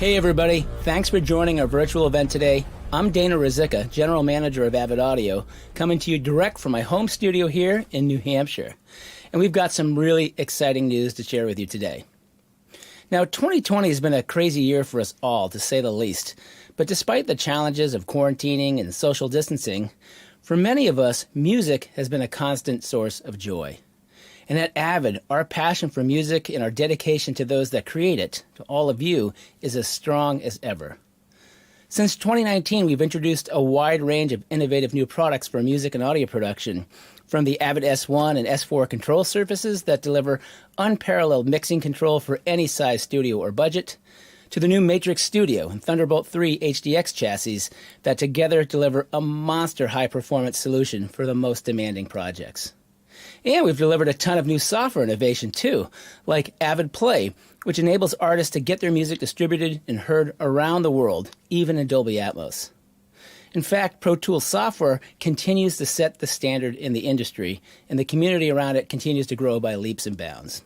Hey everybody, thanks for joining our virtual event today. I'm Dana Ruzicka, General Manager of Avid Audio, coming to you direct from my home studio here in New Hampshire. And we've got some really exciting news to share with you today. Now, 2020 has been a crazy year for us all, to say the least. But despite the challenges of quarantining and social distancing, for many of us, music has been a constant source of joy. And at Avid, our passion for music and our dedication to those that create it, to all of you, is as strong as ever. Since 2019, we've introduced a wide range of innovative new products for music and audio production, from the Avid S1 and S4 control surfaces that deliver unparalleled mixing control for any size studio or budget, to the new Matrix Studio and Thunderbolt 3 HDX chassis that together deliver a monster high-performance solution for the most demanding projects. And we've delivered a ton of new software innovation too, like Avid Play, which enables artists to get their music distributed and heard around the world, even in Dolby Atmos. In fact, Pro Tools software continues to set the standard in the industry, and the community around it continues to grow by leaps and bounds.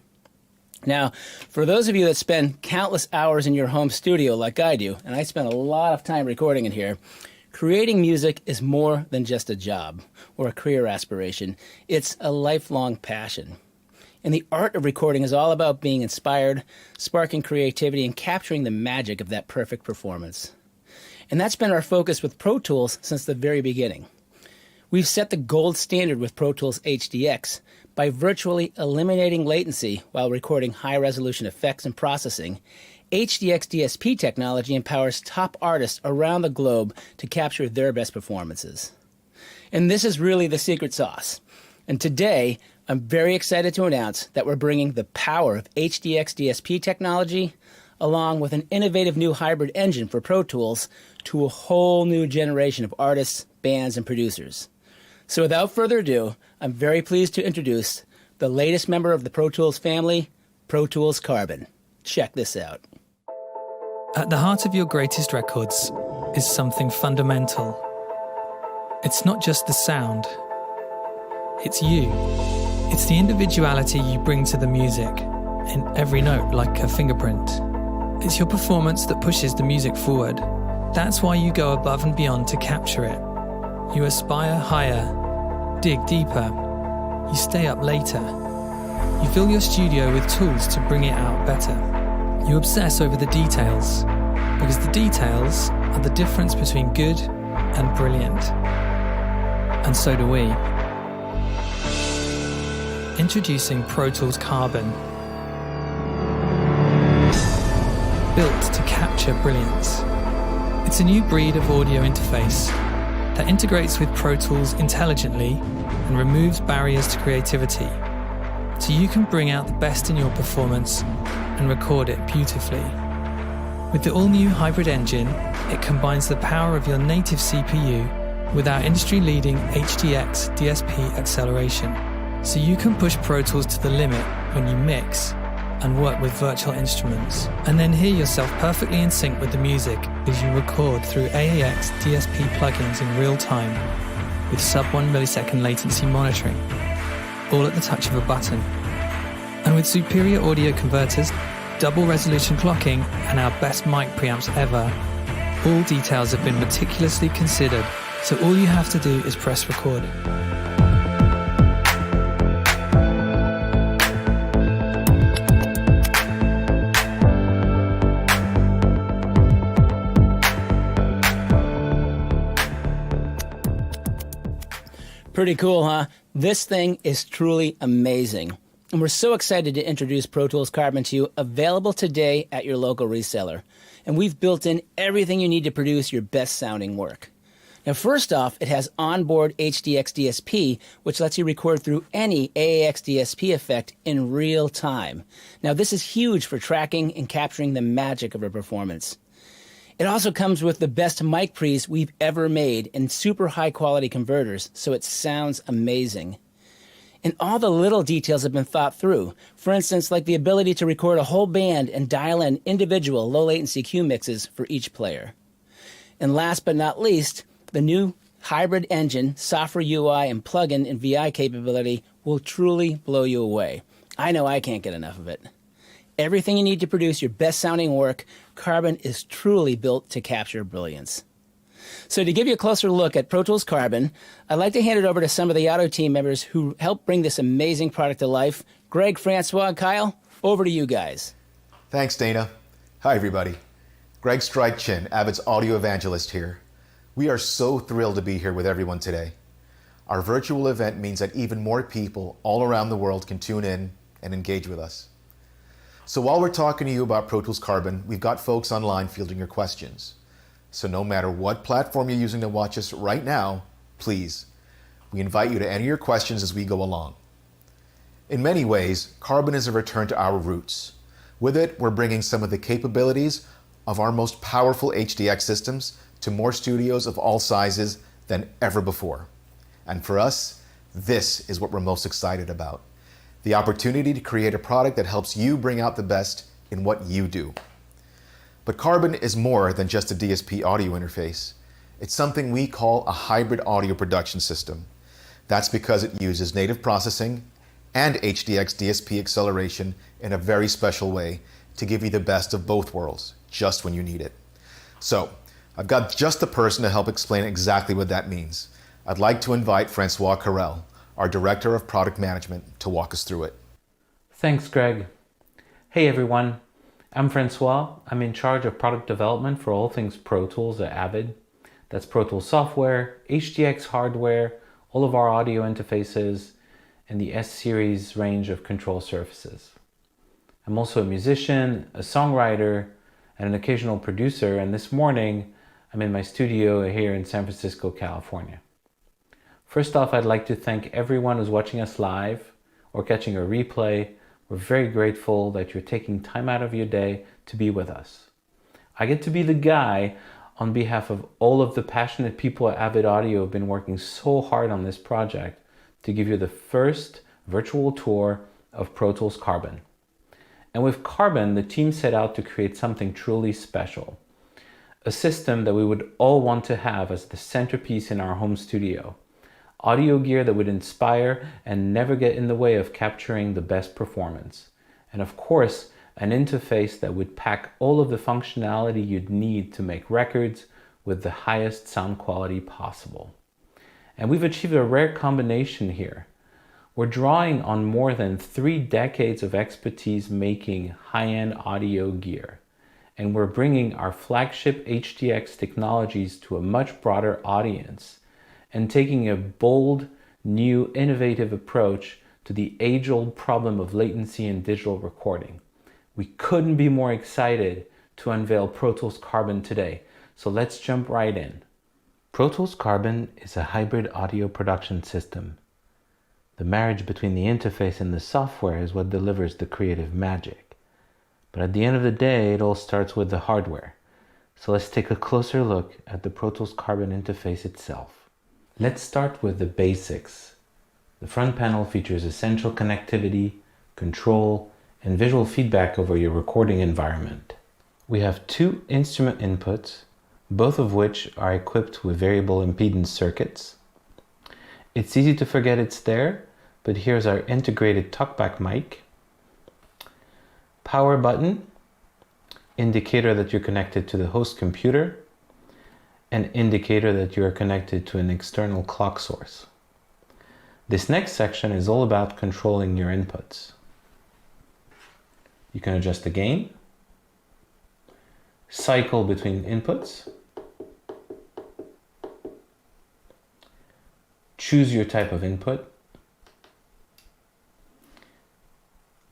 Now, for those of you that spend countless hours in your home studio like I do, and I spend a lot of time recording in here, creating music is more than just a job or a career aspiration. It's a lifelong passion. And the art of recording is all about being inspired, sparking creativity, and capturing the magic of that perfect performance. And that's been our focus with Pro Tools since the very beginning. We've set the gold standard with Pro Tools HDX by virtually eliminating latency while recording high-resolution effects and processing. HDX DSP technology empowers top artists around the globe to capture their best performances. And this is really the secret sauce. And today, I'm very excited to announce that we're bringing the power of HDX DSP technology along with an innovative new hybrid engine for Pro Tools to a whole new generation of artists, bands, and producers. So without further ado, I'm very pleased to introduce the latest member of the Pro Tools family, Pro Tools Carbon. Check this out. At the heart of your greatest records is something fundamental. It's not just the sound. It's you. It's the individuality you bring to the music, in every note like a fingerprint. It's your performance that pushes the music forward. That's why you go above and beyond to capture it. You aspire higher, dig deeper, you stay up later. You fill your studio with tools to bring it out better. You obsess over the details, because the details are the difference between good and brilliant. And so do we. Introducing Pro Tools Carbon. Built to capture brilliance. It's a new breed of audio interface that integrates with Pro Tools intelligently and removes barriers to creativity, so you can bring out the best in your performance and record it beautifully. With the all-new hybrid engine, it combines the power of your native CPU with our industry-leading HDX DSP acceleration, so you can push Pro Tools to the limit when you mix and work with virtual instruments, and then hear yourself perfectly in sync with the music as you record through AAX DSP plugins in real time with sub 1 millisecond latency monitoring, all at the touch of a button. And with superior audio converters, double resolution clocking, and our best mic preamps ever, all details have been meticulously considered, so all you have to do is press record. Pretty cool, huh? This thing is truly amazing. And we're so excited to introduce Pro Tools Carbon to you, available today at your local reseller. And we've built in everything you need to produce your best sounding work. Now, first off, it has onboard HDX DSP, which lets you record through any AAX DSP effect in real time. Now, this is huge for tracking and capturing the magic of a performance. It also comes with the best mic pre's we've ever made and super high quality converters, so it sounds amazing. And all the little details have been thought through. For instance, like the ability to record a whole band and dial in individual low latency cue mixes for each player. And last but not least, the new hybrid engine, software UI, and plugin and VI capability will truly blow you away. I know I can't get enough of it. everything you need to produce your best sounding work, Carbon is truly built to capture brilliance. So to give you a closer look at Pro Tools Carbon, I'd like to hand it over to some of the audio team members who helped bring this amazing product to life. Greg, Francois, and Kyle, over to you guys. Thanks, Dana. Hi, everybody. Greg Strike-Chin, Avid's audio evangelist here. We are so thrilled to be here with everyone today. Our virtual event means that even more people all around the world can tune in and engage with us. So while we're talking to you about Pro Tools Carbon, we've got folks online fielding your questions. So no matter what platform you're using to watch us right now, please, we invite you to enter your questions as we go along. In many ways, Carbon is a return to our roots. With it, we're bringing some of the capabilities of our most powerful HDX systems to more studios of all sizes than ever before. And for us, this is what we're most excited about. The opportunity to create a product that helps you bring out the best in what you do. But Carbon is more than just a DSP audio interface. It's something we call a hybrid audio production system. That's because it uses native processing and HDX DSP acceleration in a very special way to give you the best of both worlds, just when you need it. So, I've got just the person to help explain exactly what that means. I'd like to invite Francois Carrel, our Director of Product Management, to walk us through it. Thanks, Greg. Hey everyone, I'm Francois. I'm in charge of product development for all things Pro Tools at Avid. That's Pro Tools software, HDX hardware, all of our audio interfaces, and the S-Series range of control surfaces. I'm also a musician, a songwriter, and an occasional producer, and this morning I'm in my studio here in San Francisco, California. First off, I'd like to thank everyone who's watching us live or catching a replay. We're very grateful that you're taking time out of your day to be with us. I get to be the guy on behalf of all of the passionate people at Avid Audio who have been working so hard on this project to give you the first virtual tour of Pro Tools Carbon. And with Carbon, the team set out to create something truly special. A system that we would all want to have as the centerpiece in our home studio. Audio gear that would inspire and never get in the way of capturing the best performance. And of course, an interface that would pack all of the functionality you'd need to make records with the highest sound quality possible. And we've achieved a rare combination here. We're drawing on more than 3 decades of expertise making high-end audio gear. And we're bringing our flagship HDX technologies to a much broader audience and taking a bold, new, innovative approach to the age-old problem of latency in digital recording. We couldn't be more excited to unveil Pro Tools Carbon today, so let's jump right in. Pro Tools Carbon is a hybrid audio production system. The marriage between the interface and the software is what delivers the creative magic. But at the end of the day, it all starts with the hardware. So let's take a closer look at the Pro Tools Carbon interface itself. Let's start with the basics. The front panel features essential connectivity, control, and visual feedback over your recording environment. We have 2 instrument inputs, both of which are equipped with variable impedance circuits. It's easy to forget it's there, but here's our integrated talkback mic. Power button, indicator that you're connected to the host computer, an indicator that you are connected to an external clock source. This next section is all about controlling your inputs. You can adjust the gain, cycle between inputs, choose your type of input,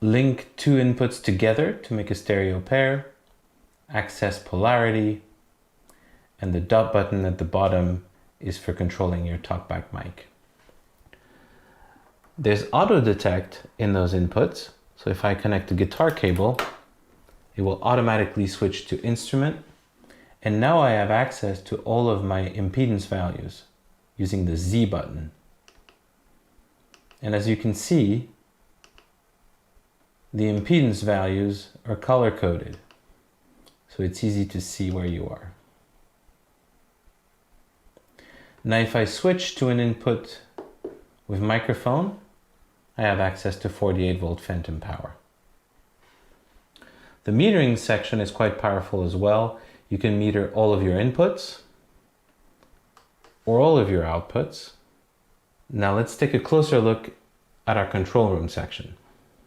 link 2 inputs together to make a stereo pair, access polarity, and the dot button at the bottom is for controlling your talkback mic. There's auto detect in those inputs, so if I connect the guitar cable, it will automatically switch to instrument, and now I have access to all of my impedance values using the Z button. And as you can see, the impedance values are color-coded, so it's easy to see where you are. Now if I switch to an input with microphone, I have access to 48 volt phantom power. The metering section is quite powerful as well. You can meter all of your inputs or all of your outputs. Now let's take a closer look at our control room section.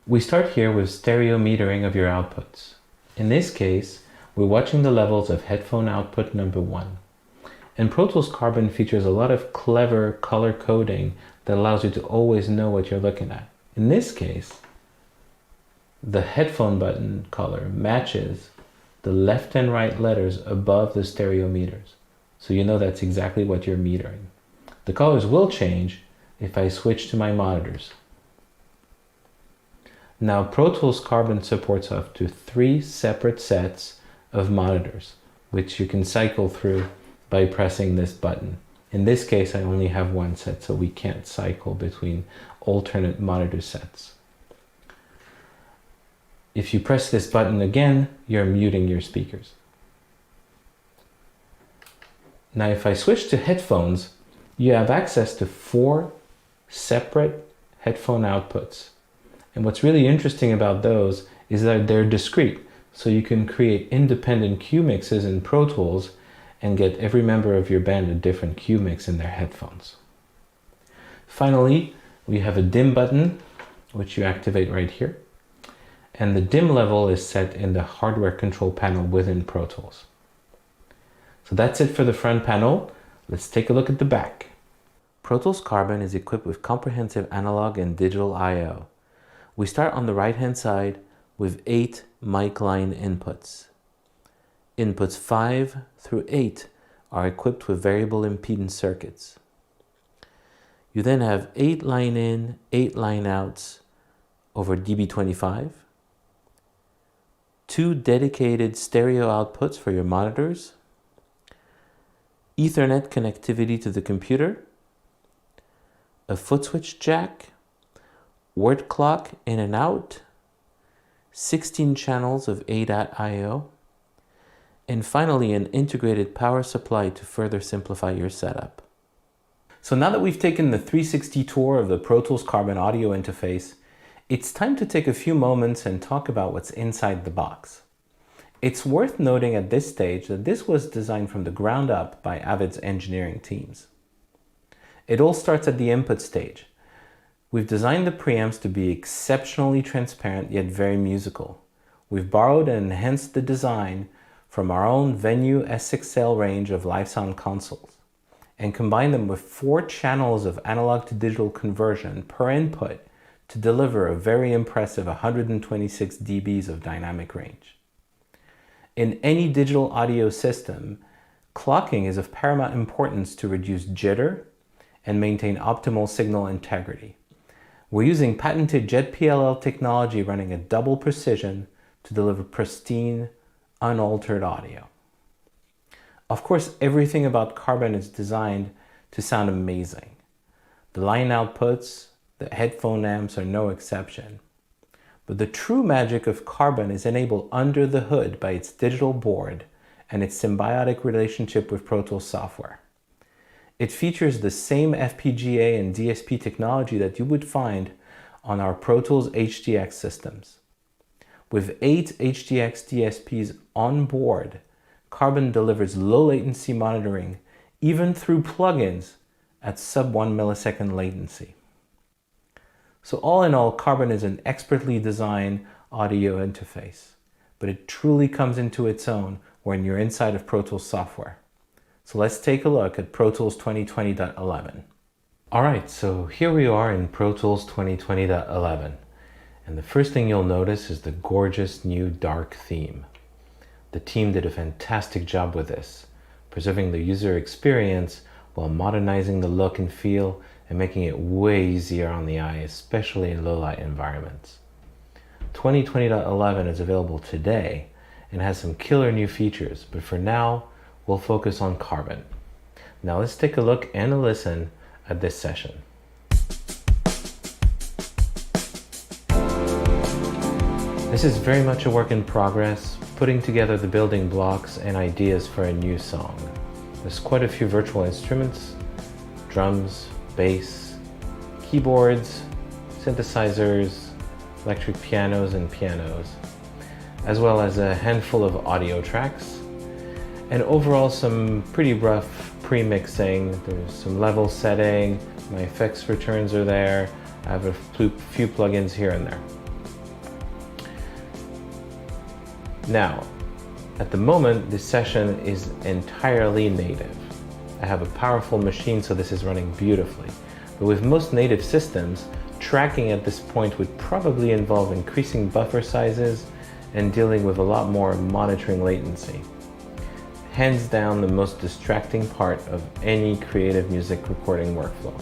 We start here with stereo metering of your outputs. In this case, we're watching the levels of headphone output number 1. And Pro Tools Carbon features a lot of clever color coding that allows you to always know what you're looking at. In this case, the headphone button color matches the left and right letters above the stereo meters. So you know that's exactly what you're metering. The colors will change if I switch to my monitors. Now Pro Tools Carbon supports up to 3 separate sets of monitors, which you can cycle through by pressing this button. In this case, I only have one set, so we can't cycle between alternate monitor sets. If you press this button again, you're muting your speakers. Now, if I switch to headphones, you have access to 4 separate headphone outputs. And what's really interesting about those is that they're discrete. So you can create independent cue mixes in Pro Tools and get every member of your band a different cue mix in their headphones. Finally, we have a dim button, which you activate right here. And the dim level is set in the hardware control panel within Pro Tools. So that's it for the front panel. Let's take a look at the back. Pro Tools Carbon is equipped with comprehensive analog and digital I/O. We start on the right-hand side with 8 mic line inputs. Inputs 5 through 8 are equipped with variable impedance circuits. You then have 8 line in, 8 line outs over DB25, 2 dedicated stereo outputs for your monitors, Ethernet connectivity to the computer, a foot switch jack, word clock in and out, 16 channels of ADAT I/O, and finally an integrated power supply to further simplify your setup. So now that we've taken the 360 tour of the Pro Tools Carbon audio interface, it's time to take a few moments and talk about what's inside the box. It's worth noting at this stage that this was designed from the ground up by Avid's engineering teams. It all starts at the input stage. We've designed the preamps to be exceptionally transparent yet very musical. We've borrowed and enhanced the design from our own Venue S6L range of live sound consoles and combined them with 4 channels of analog to digital conversion per input to deliver a very impressive 126 dBs of dynamic range. In any digital audio system, clocking is of paramount importance to reduce jitter and maintain optimal signal integrity. We're using patented JetPLL technology running at double precision to deliver pristine, unaltered audio. Of course, everything about Carbon is designed to sound amazing. The line outputs, the headphone amps are no exception. But the true magic of Carbon is enabled under the hood by its digital board and its symbiotic relationship with Pro Tools software. It features the same FPGA and DSP technology that you would find on our Pro Tools HDX systems. With 8 HDX DSPs on board, Carbon delivers low latency monitoring even through plugins at sub 1 millisecond latency. So all in all, Carbon is an expertly designed audio interface, but it truly comes into its own when you're inside of Pro Tools software. So let's take a look at Pro Tools 2020.11. All right, so here we are in Pro Tools 2020.11. And the first thing you'll notice is the gorgeous new dark theme. The team did a fantastic job with this, preserving the user experience while modernizing the look and feel and making it way easier on the eye, especially in low light environments. 2020.11 is available today and has some killer new features, but for now, we'll focus on Carbon. Now let's take a look and a listen at this session. This is very much a work in progress, putting together the building blocks and ideas for a new song. There's quite a few virtual instruments, drums, bass, keyboards, synthesizers, electric pianos and pianos. as well as a handful of audio tracks, and overall some pretty rough pre-mixing. There's some level setting, my effects returns are there, I have a few plugins here and there. Now, at the moment, this session is entirely native. I have a powerful machine, so this is running beautifully. But with most native systems, tracking at this point would probably involve increasing buffer sizes and dealing with a lot more monitoring latency. Hands down the most distracting part of any creative music recording workflow.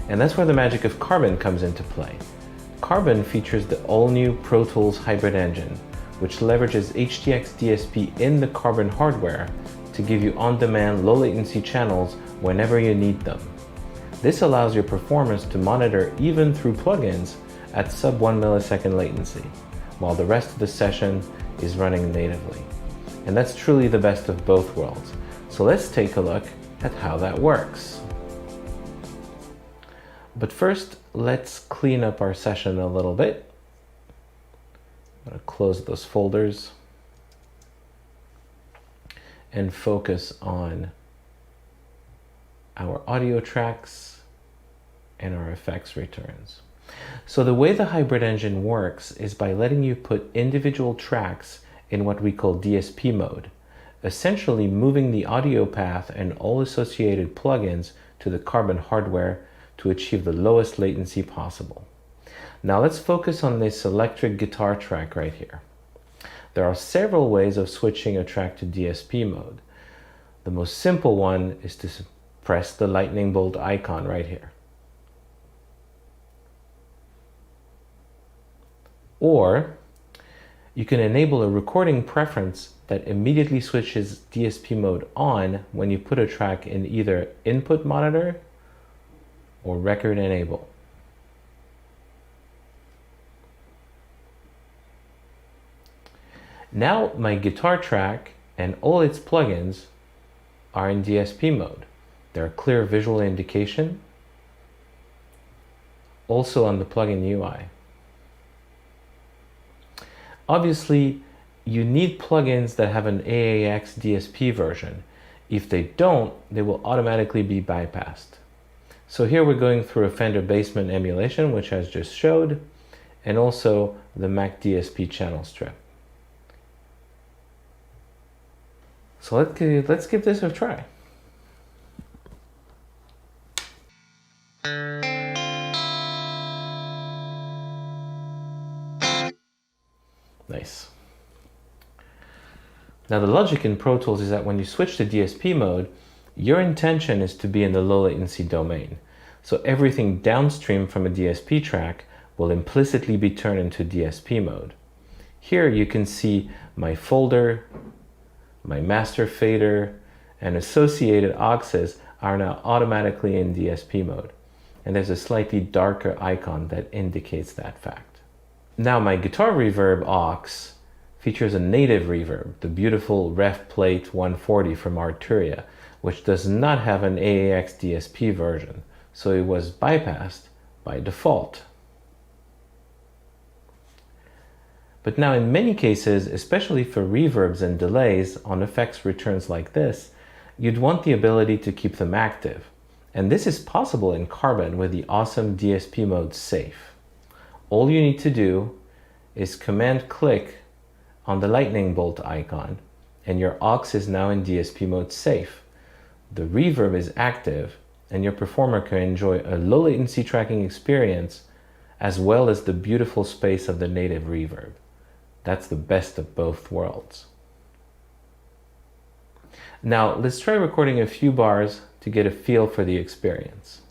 And that's where the magic of Carbon comes into play. Carbon features the all-new Pro Tools hybrid engine, which leverages HTX DSP in the Carbon hardware to give you on-demand low-latency channels whenever you need them. This allows your performers to monitor even through plugins at sub 1 millisecond latency, while the rest of the session is running natively. And that's truly the best of both worlds. So let's take a look at how that works. But first, let's clean up our session a little bit. I'm going to close those folders and focus on our audio tracks and our effects returns. So the way the hybrid engine works is by letting you put individual tracks in what we call DSP mode, essentially moving the audio path and all associated plugins to the Carbon hardware to achieve the lowest latency possible. Now let's focus on this electric guitar track right here. There are several ways of switching a track to DSP mode. The most simple one is to press the lightning bolt icon right here. Or you can enable a recording preference that immediately switches DSP mode on when you put a track in either input monitor or record enable. Now my guitar track and all its plugins are in DSP mode. There are clear visual indication also on the plugin UI. Obviously, you need plugins that have an AAX DSP version. If they don't, they will automatically be bypassed. So here we're going through a Fender Bassman emulation, which I just showed, and also the Mac DSP channel strip. So let's give this a try. Nice. Now the logic in Pro Tools is that when you switch to DSP mode, your intention is to be in the low latency domain. So everything downstream from a DSP track will implicitly be turned into DSP mode. Here you can see my folder, my master fader, and associated auxes are now automatically in DSP mode. And there's a slightly darker icon that indicates that fact. Now my guitar reverb aux features a native reverb, the beautiful Ref Plate 140 from Arturia, which does not have an AAX DSP version, so it was bypassed by default. But now in many cases, especially for reverbs and delays on effects returns like this, you'd want the ability to keep them active. And this is possible in Carbon with the awesome DSP mode safe. All you need to do is command click on the lightning bolt icon and your aux is now in DSP mode safe. The reverb is active and your performer can enjoy a low latency tracking experience as well as the beautiful space of the native reverb. That's the best of both worlds. Now let's try recording a few bars to get a feel for the experience.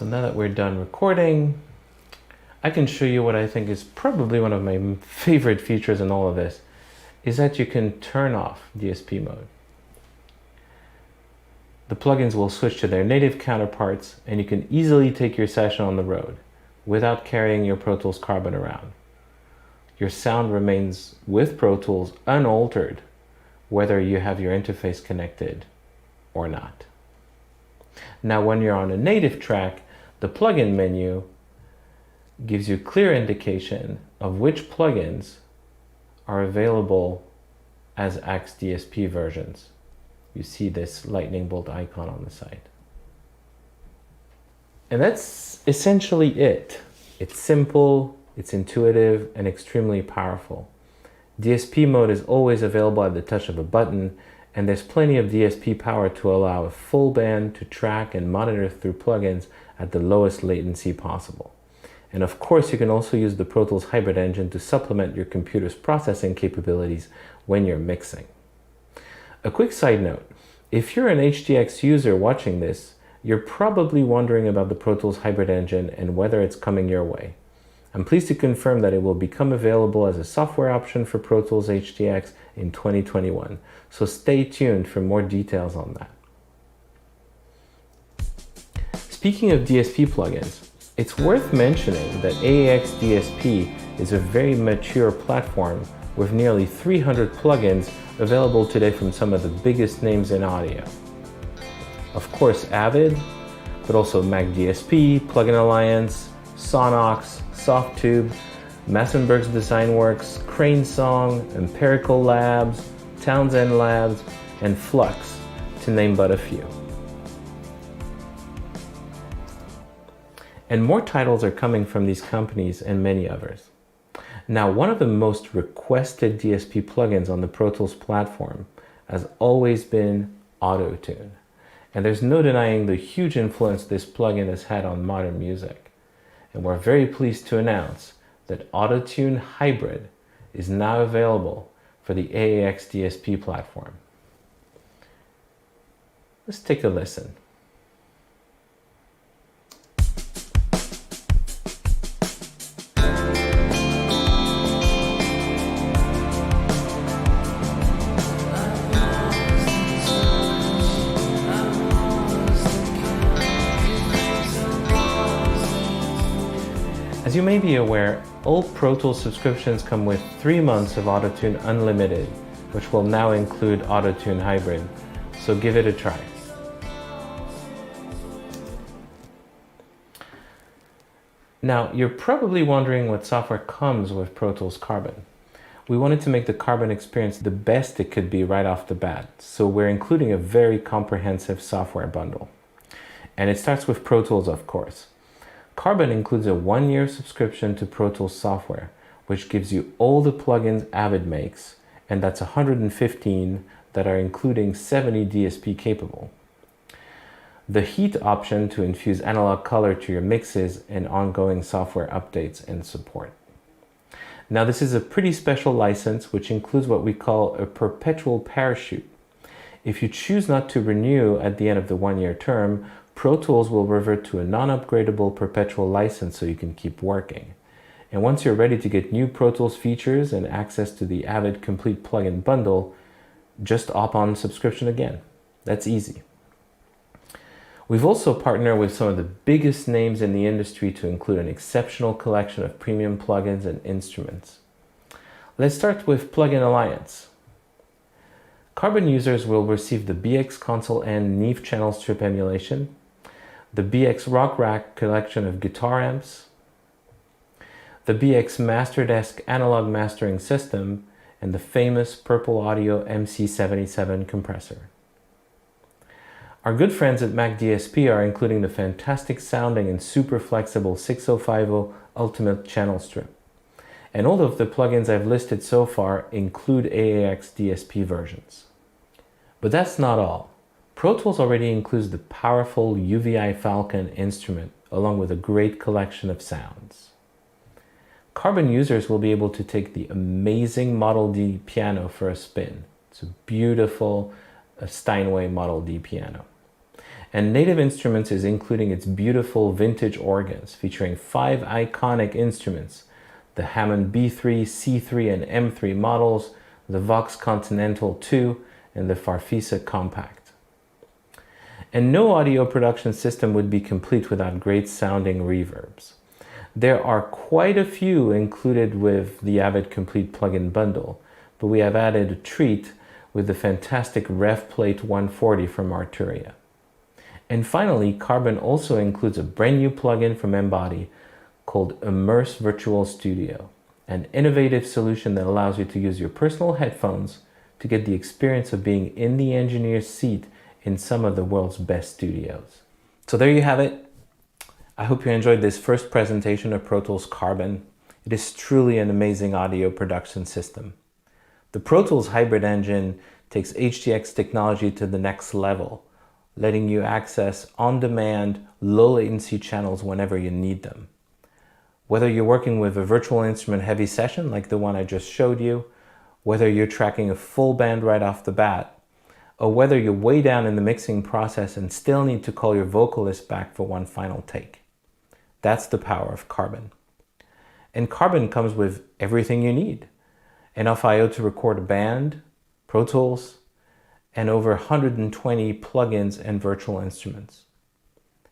So now that we're done recording, I can show you what I think is probably one of my favorite features in all of this, is that you can turn off DSP mode. The plugins will switch to their native counterparts, and you can easily take your session on the road without carrying your Pro Tools Carbon around. Your sound remains with Pro Tools unaltered, whether you have your interface connected or not. Now, when you're on a native track, the plugin menu gives you clear indication of which plugins are available as Axe DSP versions. You see this lightning bolt icon on the side. And that's essentially it. It's simple, it's intuitive, and extremely powerful. DSP mode is always available at the touch of a button, and there's plenty of DSP power to allow a full band to track and monitor through plugins at the lowest latency possible. And of course, you can also use the Pro Tools Hybrid Engine to supplement your computer's processing capabilities when you're mixing. A quick side note, if you're an HDX user watching this, you're probably wondering about the Pro Tools Hybrid Engine and whether it's coming your way. I'm pleased to confirm that it will become available as a software option for Pro Tools HDX in 2021, so stay tuned for more details on that. Speaking of DSP plugins, it's worth mentioning that AAX DSP is a very mature platform with nearly 300 plugins available today from some of the biggest names in audio. Of course, Avid, but also Mac DSP, Plugin Alliance, Sonox, Softube, Massenburg's Designworks, Crane Song, Empirical Labs, Townsend Labs, and Flux, to name but a few. And more titles are coming from these companies and many others. Now, one of the most requested DSP plugins on the Pro Tools platform has always been Auto-Tune. And there's no denying the huge influence this plugin has had on modern music. And we're very pleased to announce that Auto-Tune Hybrid is now available for the AAX DSP platform. Let's take a listen. As you may be aware, all Pro Tools subscriptions come with 3 months of Auto-Tune Unlimited, which will now include Auto-Tune Hybrid, so give it a try. Now, you're probably wondering what software comes with Pro Tools Carbon. We wanted to make the Carbon experience the best it could be right off the bat, so we're including a very comprehensive software bundle. And it starts with Pro Tools, of course. Carbon includes a 1-year subscription to Pro Tools software, which gives you all the plugins Avid makes, and that's 115 that are including 70 DSP capable. The Heat option to infuse analog color to your mixes and ongoing software updates and support. Now, this is a pretty special license, which includes what we call a perpetual parachute. If you choose not to renew at the end of the 1-year term, Pro Tools will revert to a non-upgradable perpetual license so you can keep working. And once you're ready to get new Pro Tools features and access to the Avid Complete Plugin Bundle, just opt on subscription again. That's easy. We've also partnered with some of the biggest names in the industry to include an exceptional collection of premium plugins and instruments. Let's start with Plugin Alliance. Carbon users will receive the BX Console N Neve channel strip emulation, the BX Rock Rack collection of guitar amps, the BX Master Desk analog mastering system, and the famous Purple Audio MC77 compressor. Our good friends at Mac DSP are including the fantastic sounding and super flexible 6050 Ultimate channel strip. And all of the plugins I've listed so far include AAX DSP versions. But that's not all. Pro Tools already includes the powerful UVI Falcon instrument, along with a great collection of sounds. Carbon users will be able to take the amazing Model D piano for a spin. It's a beautiful Steinway Model D piano. And Native Instruments is including its beautiful vintage organs featuring 5 iconic instruments: the Hammond B3, C3, and M3 models, the Vox Continental 2, and the Farfisa Compact. And no audio production system would be complete without great sounding reverbs. There are quite a few included with the Avid Complete plugin bundle, but we have added a treat with the fantastic RevPlate 140 from Arturia. And finally, Carbon also includes a brand new plugin from Embody called Immerse Virtual Studio, an innovative solution that allows you to use your personal headphones to get the experience of being in the engineer's seat in some of the world's best studios. So there you have it. I hope you enjoyed this first presentation of Pro Tools Carbon. It is truly an amazing audio production system. The Pro Tools hybrid engine takes HDX technology to the next level, letting you access on-demand, low-latency channels whenever you need them. Whether you're working with a virtual instrument heavy session like the one I just showed you, whether you're tracking a full band right off the bat, or whether you're way down in the mixing process and still need to call your vocalist back for one final take. That's the power of Carbon. And Carbon comes with everything you need: enough I/O to record a band, Pro Tools, and over 120 plugins and virtual instruments.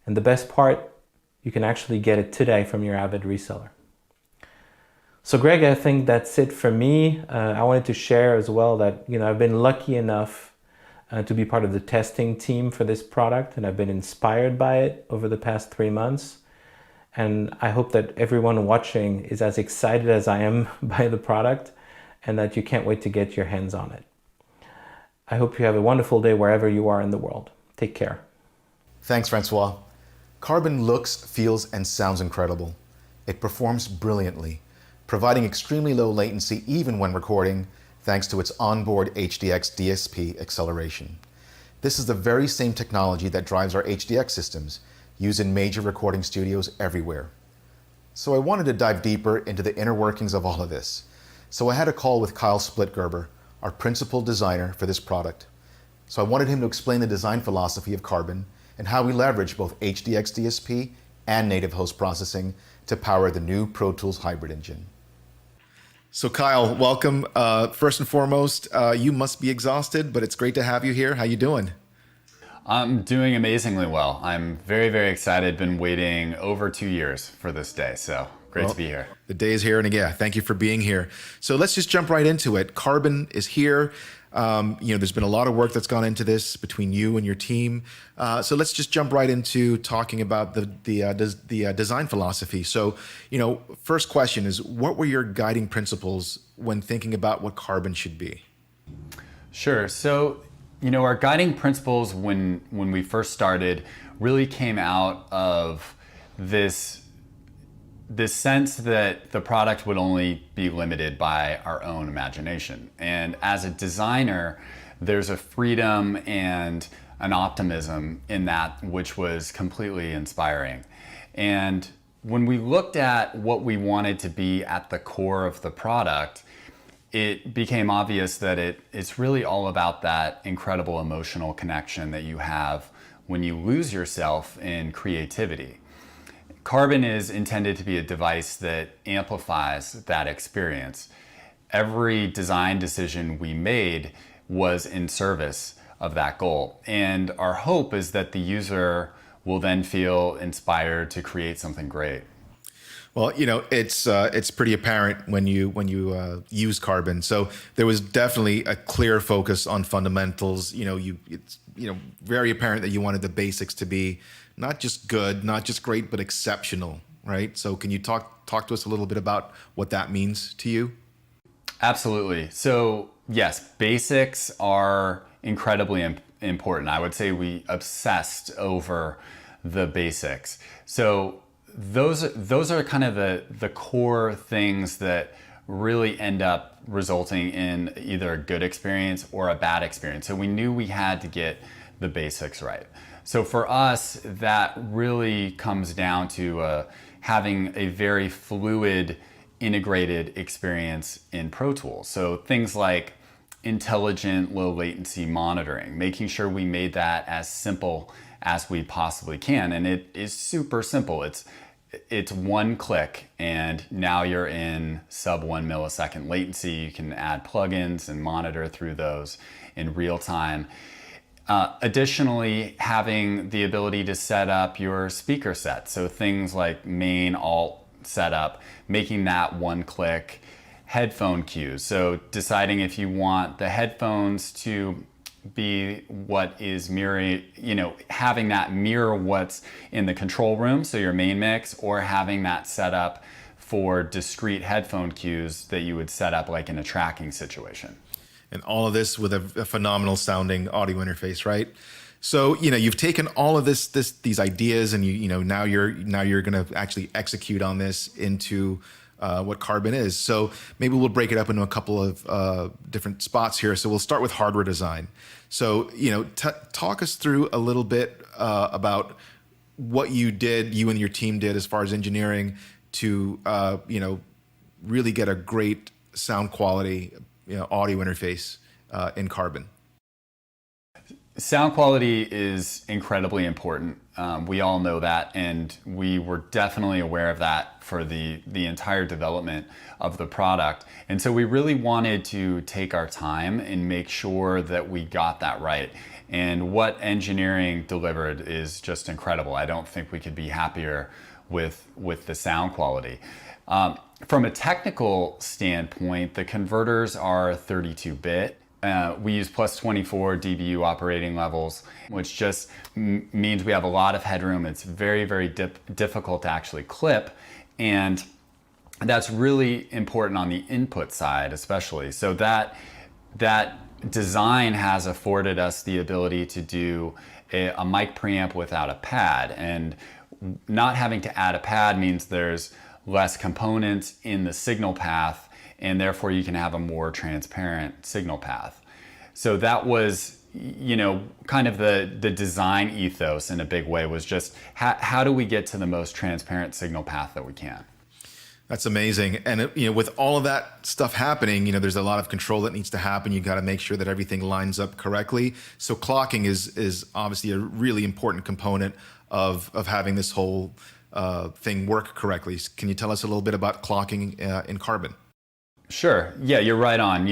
And the best part, you can actually get it today from your Avid reseller. So Greg, I think that's it for me. I wanted to share as well that I've been lucky enough to be part of the testing team for this product, and I've been inspired by it over the past 3 months. And I hope that everyone watching is as excited as I am by the product, and that you can't wait to get your hands on it. I hope you have a wonderful day wherever you are in the world. Take care. Thanks, Francois. Carbon looks, feels, and sounds incredible. It performs brilliantly, providing extremely low latency even when recording, thanks to its onboard HDX DSP acceleration. This is the very same technology that drives our HDX systems, used in major recording studios everywhere. So I wanted to dive deeper into the inner workings of all of this. So I had a call with Kyle Splitgerber, our principal designer for this product. So I wanted him to explain the design philosophy of Carbon and how we leverage both HDX DSP and native host processing to power the new Pro Tools hybrid engine. So Kyle, welcome. First and foremost, you must be exhausted, but it's great to have you here. How you doing? I'm doing amazingly well. I'm very, very excited. Been waiting over 2 years for this day, so great to be here. The day is here, and again, thank you for being here. So let's just jump right into it. Carbon is here. There's been a lot of work that's gone into this between you and your team. So let's just jump right into talking about the design philosophy. So, first question is, what were your guiding principles when thinking about what Carbon should be? Sure. So, our guiding principles when we first started really came out of this sense that the product would only be limited by our own imagination. And as a designer, there's a freedom and an optimism in that which was completely inspiring. And when we looked at what we wanted to be at the core of the product, it became obvious that it's really all about that incredible emotional connection that you have when you lose yourself in creativity. Carbon is intended to be a device that amplifies that experience. Every design decision we made was in service of that goal. And our hope is that the user will then feel inspired to create something great. Well, it's pretty apparent when you use Carbon. So there was definitely a clear focus on fundamentals. It's very apparent that you wanted the basics to be not just good, not just great, but exceptional, right? So can you talk to us a little bit about what that means to you? Absolutely. So yes, basics are incredibly important. I would say we obsessed over the basics. So those are kind of the core things that really end up resulting in either a good experience or a bad experience. So we knew we had to get the basics right. So for us, that really comes down to having a very fluid, integrated experience in Pro Tools. So things like intelligent low latency monitoring, making sure we made that as simple as we possibly can. And it is super simple. It's one click and now you're in sub 1 millisecond latency. You can add plugins and monitor through those in real time. Additionally, having the ability to set up your speaker set. So things like main alt setup, making that one click. Headphone cues. So deciding if you want the headphones to be what is mirroring, having that mirror what's in the control room, so your main mix, or having that set up for discrete headphone cues that you would set up like in a tracking situation. And all of this with a phenomenal sounding audio interface, right? So you've taken all of these ideas, and now you're going to actually execute on this into what Carbon is. So maybe we'll break it up into a couple of different spots here. So we'll start with hardware design. So talk us through a little bit about what you and your team did as far as engineering to really get a great sound quality audio interface in Carbon. Sound quality is incredibly important. We all know that, and we were definitely aware of that for the entire development of the product. And so we really wanted to take our time and make sure that we got that right. And what engineering delivered is just incredible. I don't think we could be happier with the sound quality. From a technical standpoint, the converters are 32-bit. We use plus 24 dBu operating levels, which just means we have a lot of headroom. It's very, very difficult to actually clip. And that's really important on the input side, especially. So that design has afforded us the ability to do a mic preamp without a pad. And not having to add a pad means there's less components in the signal path, and therefore you can have a more transparent signal path. So that was, kind of the design ethos in a big way, was just how do we get to the most transparent signal path that we can? That's amazing. And with all of that stuff happening, there's a lot of control that needs to happen. You got to make sure that everything lines up correctly. So clocking is obviously a really important component of having this whole thing work correctly. Can you tell us a little bit about clocking in Carbon? Sure. Yeah, you're right on.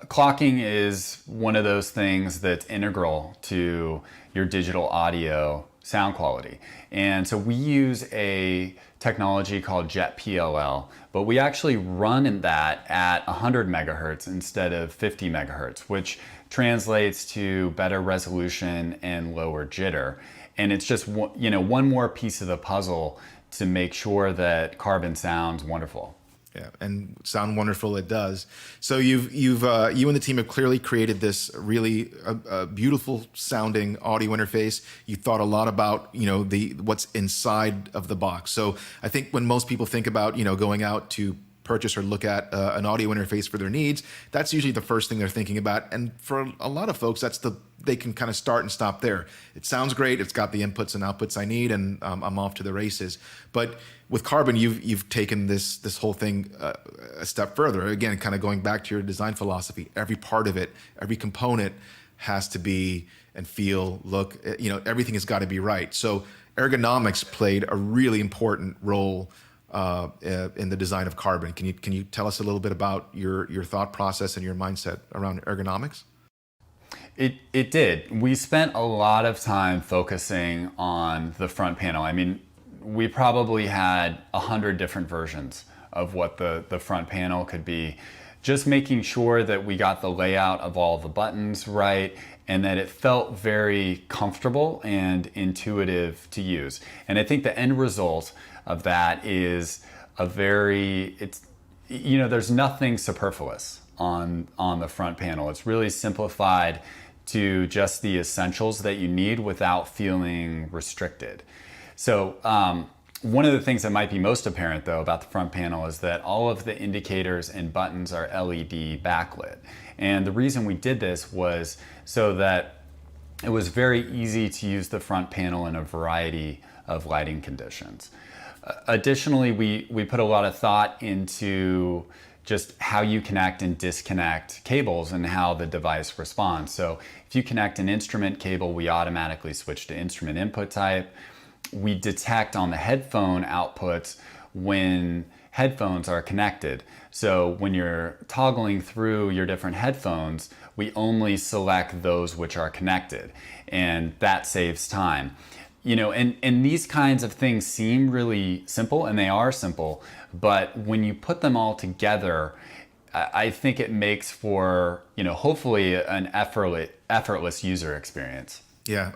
Clocking is one of those things that's integral to your digital audio sound quality. And so we use a technology called JetPLL, but we actually run that at 100 megahertz instead of 50 megahertz, which translates to better resolution and lower jitter. And it's just one more piece of the puzzle to make sure that Carbon sounds wonderful. Yeah, and sound wonderful it does. So you and the team have clearly created this really beautiful sounding audio interface. You thought a lot about what's inside of the box. So I think when most people think about going out to purchase or look at an audio interface for their needs, that's usually the first thing they're thinking about. And for a lot of folks, they can kind of start and stop there. It sounds great. It's got the inputs and outputs I need, and I'm off to the races. But with Carbon, you've taken this whole thing a step further. Again, kind of going back to your design philosophy. Every part of it, every component has to be and feel, look. Everything has got to be right. So ergonomics played a really important role in the design of Carbon. Can you tell us a little bit about your thought process and your mindset around ergonomics? It did. We spent a lot of time focusing on the front panel. I mean, we probably had 100 different versions of what the front panel could be. Just making sure that we got the layout of all the buttons right and that it felt very comfortable and intuitive to use. And I think the end result of that is there's nothing superfluous on the front panel. It's really simplified to just the essentials that you need without feeling restricted. So one of the things that might be most apparent though about the front panel is that all of the indicators and buttons are LED backlit. And the reason we did this was so that it was very easy to use the front panel in a variety of lighting conditions. Additionally, we put a lot of thought into just how you connect and disconnect cables and how the device responds. So if you connect an instrument cable, we automatically switch to instrument input type. We detect on the headphone outputs when headphones are connected. So when you're toggling through your different headphones, we only select those which are connected, and that saves time. And these kinds of things seem really simple, and they are simple, but when you put them all together, I think it makes for, hopefully an effortless user experience. Yeah,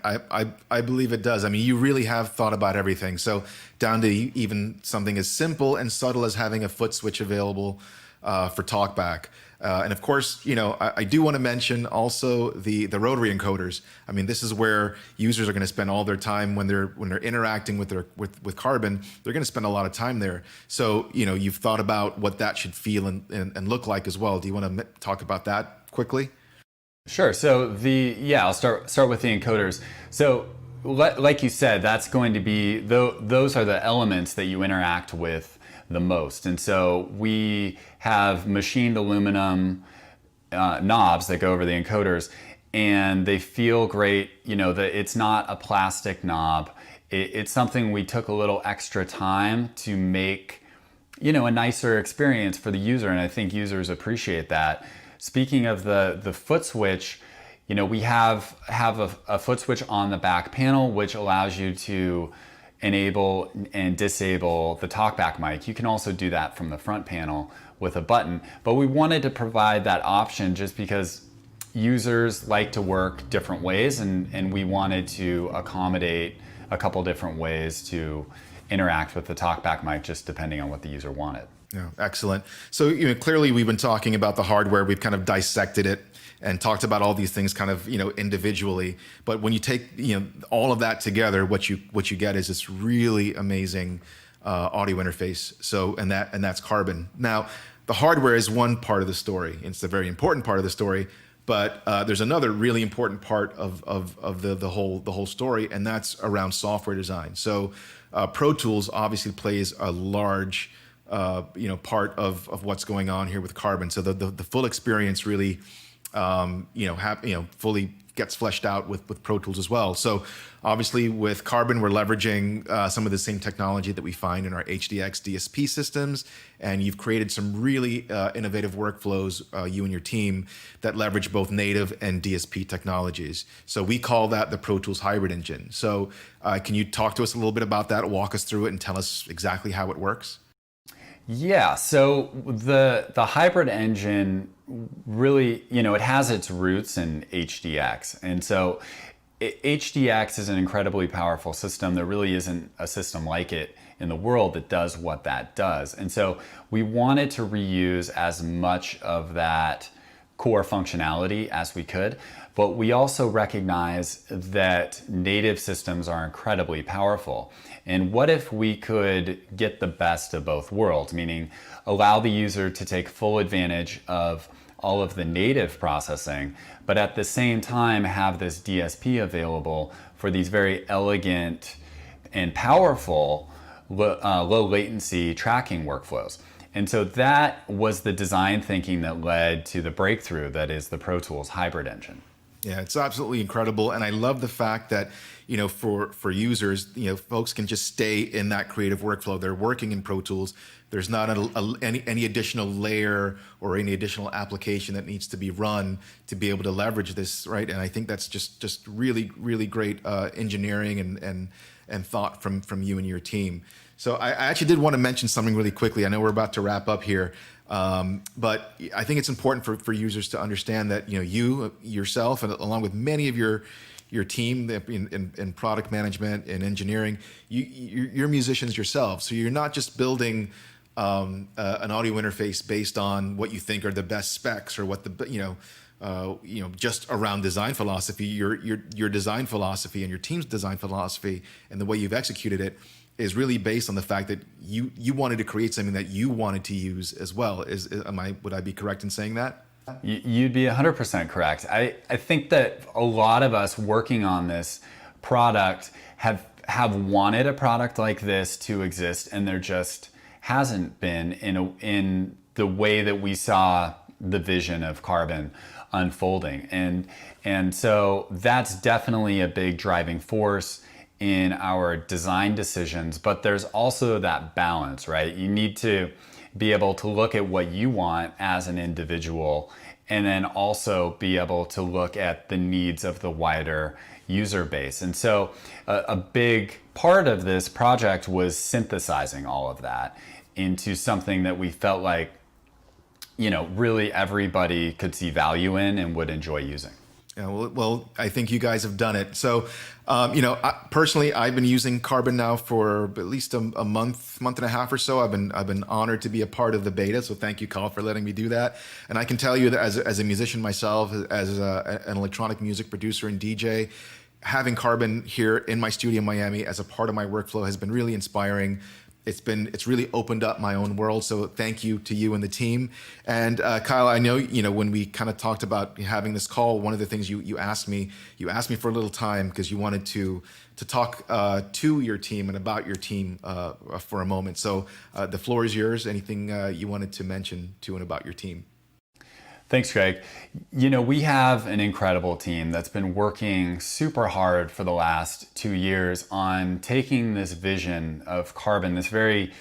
I believe it does. I mean, you really have thought about everything. So down to even something as simple and subtle as having a foot switch available for TalkBack. And of course, I do want to mention also the rotary encoders. I mean, this is where users are going to spend all their time when they're interacting with Carbon. They're going to spend a lot of time there. So you've thought about what that should feel and look like as well. Do you want to talk about that quickly? Sure. So I'll start with the encoders. So like you said, that's going to be those are the elements that you interact with the most. And so we have machined aluminum knobs that go over the encoders, and they feel great. That it's not a plastic knob. It's something we took a little extra time to make, a nicer experience for the user, and I think users appreciate that. Speaking of the foot switch, we have a foot switch on the back panel, which allows you to enable and disable the TalkBack mic. You can also do that from the front panel with a button, but we wanted to provide that option just because users like to work different ways, and we wanted to accommodate a couple different ways to interact with the TalkBack mic, just depending on what the user wanted. Yeah, excellent. So clearly we've been talking about the hardware. We've kind of dissected it and talked about all these things kind of individually. But when you take all of that together, what you get is this really amazing audio interface. So and that's Carbon. Now the hardware is one part of the story. It's a very important part of the story. But there's another really important part of the whole story, and that's around software design. So Pro Tools obviously plays a large part of what's going on here with Carbon. So the full experience really fully gets fleshed out with Pro Tools as well. So obviously with Carbon, we're leveraging some of the same technology that we find in our HDX DSP systems, and you've created some really innovative workflows, you and your team, that leverage both native and DSP technologies. So we call that the Pro Tools Hybrid Engine. So can you talk to us a little bit about that, walk us through it, and tell us exactly how it works? Yeah, so the hybrid engine really, it has its roots in HDX. And so HDX is an incredibly powerful system. There really isn't a system like it in the world that does what that does. And so we wanted to reuse as much of that core functionality as we could, but we also recognize that native systems are incredibly powerful. And what if we could get the best of both worlds, meaning allow the user to take full advantage of all of the native processing, but at the same time have this DSP available for these very elegant and powerful low latency tracking workflows. And so that was the design thinking that led to the breakthrough that is the Pro Tools Hybrid Engine. Yeah, it's absolutely incredible. And I love the fact that, for users, folks can just stay in that creative workflow. They're working in Pro Tools. There's not any additional layer or any additional application that needs to be run to be able to leverage this, right? And I think that's just really, really great engineering and thought from you and your team. So I actually did want to mention something really quickly. I know we're about to wrap up here. But I think it's important for users to understand that you yourself, and along with many of your team in product management and engineering, you're musicians yourselves. So you're not just building an audio interface based on what you think are the best specs or what just around design philosophy. Your design philosophy and your team's design philosophy and the way you've executed it is really based on the fact that you wanted to create something that you wanted to use as well. Would I be correct in saying that? You'd be 100% correct. I think that a lot of us working on this product have wanted a product like this to exist, and there just hasn't been in the way that we saw the vision of Carbon unfolding. And so that's definitely a big driving force in our design decisions, but there's also that balance, right? You need to be able to look at what you want as an individual, and then also be able to look at the needs of the wider user base. And so a big part of this project was synthesizing all of that into something that we felt like, really everybody could see value in and would enjoy using. Yeah, well, I think you guys have done it. So, personally, I've been using Carbon now for at least a month and a half or so. I've been honored to be a part of the beta. So thank you, Kyle, for letting me do that. And I can tell you that as a musician myself, as an electronic music producer and DJ, having Carbon here in my studio in Miami as a part of my workflow has been really inspiring. It's really opened up my own world. So thank you to you and the team. And Kyle, I know, when we kind of talked about having this call, one of the things you asked me for a little time because you wanted to talk to your team and about your team for a moment. So the floor is yours. Anything you wanted to mention to and about your team? Thanks, Greg. We have an incredible team that's been working super hard for the last 2 years on taking this vision of Carbon, this very,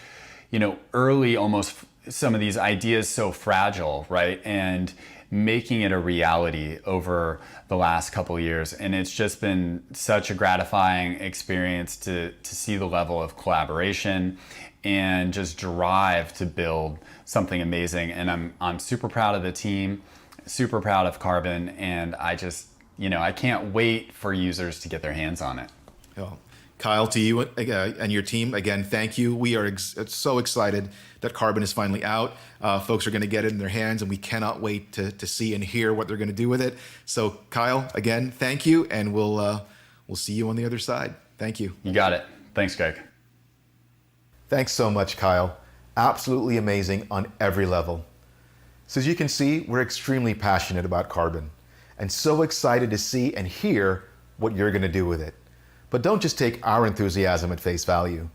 early, almost some of these ideas so fragile, right? And making it a reality over the last couple of years. And it's just been such a gratifying experience to see the level of collaboration and just drive to build something amazing. And I'm super proud of the team, super proud of Carbon, and I just, I can't wait for users to get their hands on it. Well, Kyle, to you and your team, again, thank you. We are so excited that Carbon is finally out. Folks are going to get it in their hands, and we cannot wait to see and hear what they're going to do with it. So, Kyle, again, thank you, and we'll see you on the other side. Thank you. You got it. Thanks, Greg. Thanks so much, Kyle. Absolutely amazing on every level. So as you can see, we're extremely passionate about Carbon and so excited to see and hear what you're going to do with it. But don't just take our enthusiasm at face value.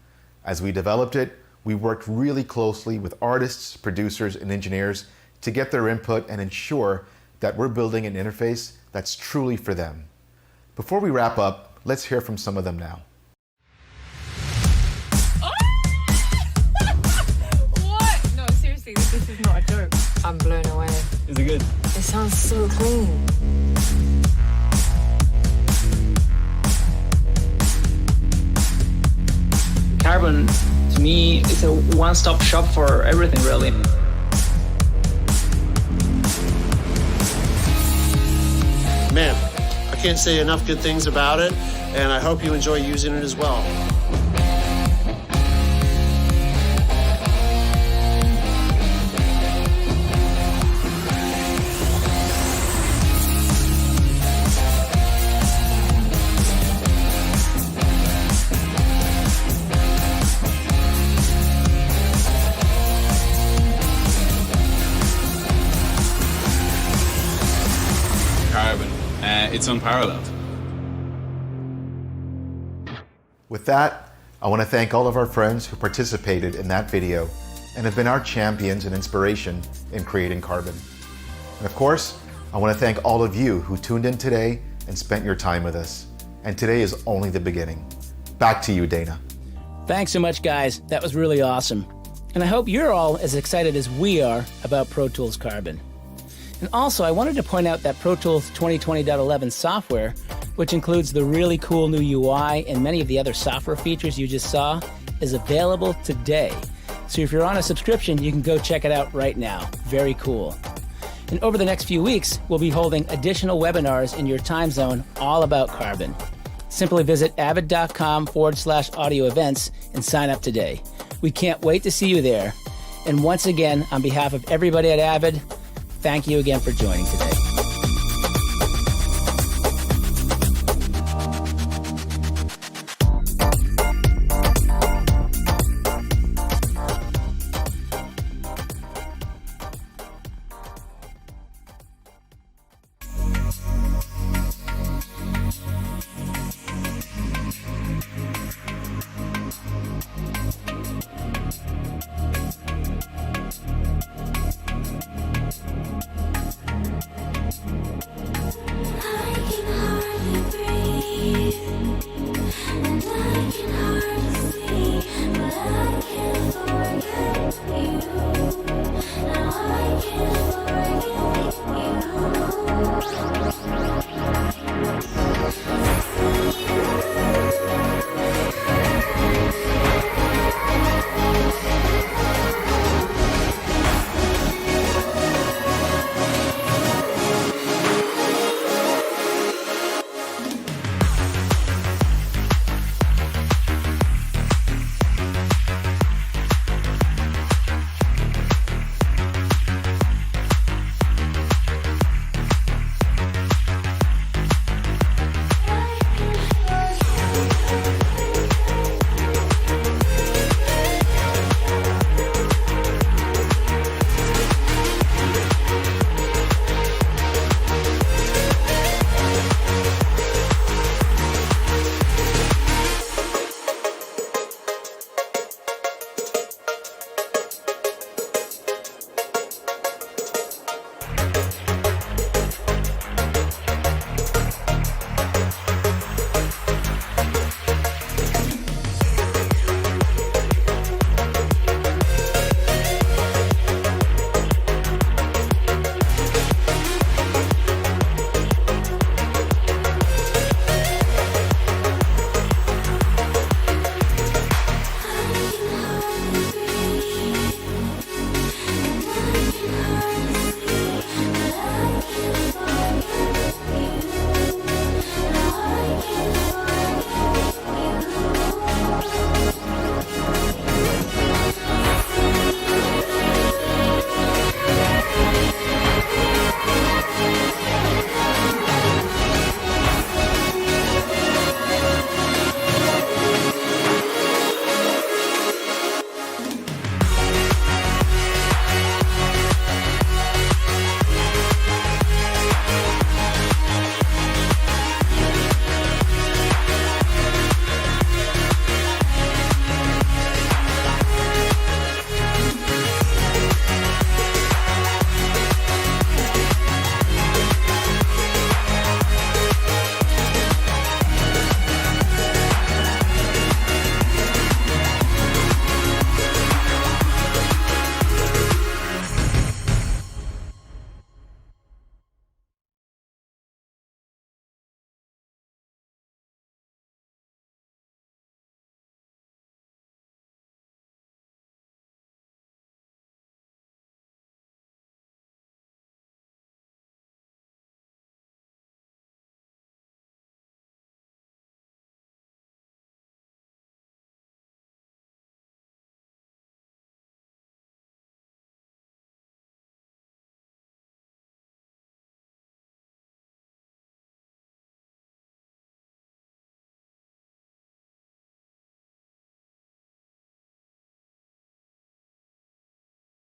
As we developed it, we worked really closely with artists, producers, and engineers to get their input and ensure that we're building an interface that's truly for them. Before we wrap up, let's hear from some of them now. This is not a joke. I'm blown away. Is it good? It sounds so clean. Carbon, to me, is a one-stop shop for everything, really. Man, I can't say enough good things about it, and I hope you enjoy using it as well. Carbon. It's unparalleled. With that, I want to thank all of our friends who participated in that video and have been our champions and inspiration in creating Carbon. And of course, I want to thank all of you who tuned in today and spent your time with us. And today is only the beginning. Back to you, Dana. Thanks so much, guys. That was really awesome. And I hope you're all as excited as we are about Pro Tools Carbon. And also, I wanted to point out that Pro Tools 2020.11 software, which includes the really cool new UI and many of the other software features you just saw, is available today. So if you're on a subscription, you can go check it out right now. Very cool. And over the next few weeks, we'll be holding additional webinars in your time zone all about Carbon. Simply visit avid.com/audio events and sign up today. We can't wait to see you there. And once again, on behalf of everybody at Avid, thank you again for joining today.